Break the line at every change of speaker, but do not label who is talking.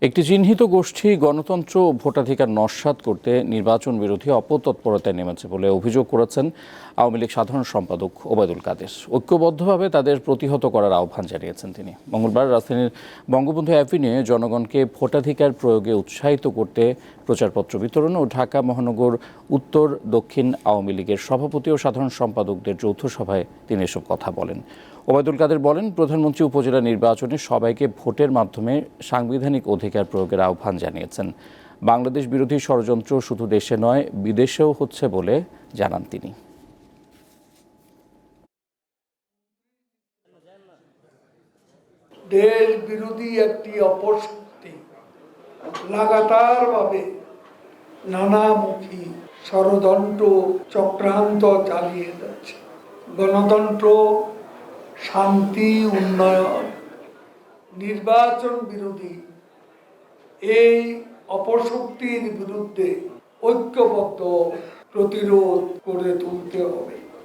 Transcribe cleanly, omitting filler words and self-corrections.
একটি চিহ্নিত গোষ্ঠী গণতন্ত্র ও ভোটাধিকার নস্যাৎ করতে নির্বাচন বিরোধী অপতৎপরতায় নেমেছে বলে অভিযোগ করেছেন আওয়ামী লীগ সাধারণ সম্পাদক ওবায়দুল কাদের। ঐক্যবদ্ধভাবে তাদের প্রতিহত করার আহ্বান জানিয়েছেন তিনি। মঙ্গলবার রাজধানীর বঙ্গবন্ধু অ্যাভিনিউয়ে জনগণকে ভোটাধিকার প্রয়োগে উৎসাহিত করতে প্রচারপত্র বিতরণ ও ঢাকা মহানগর উত্তর দক্ষিণ আওয়ামী লীগের সভাপতি ও সাধারণ সম্পাদকদের যৌথ সভায় তিনি এসব কথা বলেন। ওবায়দুল কাদের বলেন, প্রধানমন্ত্রী উপজেলা নির্বাচনে সবাইকে ভোটের মাধ্যমে সাংবিধানিক অধিকার প্রয়োগের আহ্বান জানিয়েছেন। বাংলাদেশ বিরোধী ষড়যন্ত্র শুধু দেশে নয়, বিদেশেও হচ্ছে বলে জানান তিনি।
দেশ বিরোধী একটি অপশক্তি লাগাতারভাবে নানামুখী ষড়যন্ত্র চক্রান্ত চালিয়ে যাচ্ছে। গণতন্ত্র, শান্তি, উন্নয়ন, নির্বাচন বিরোধী এই অপশক্তির বিরুদ্ধে ঐক্যবদ্ধ প্রতিরোধ করে তুলতে হবে।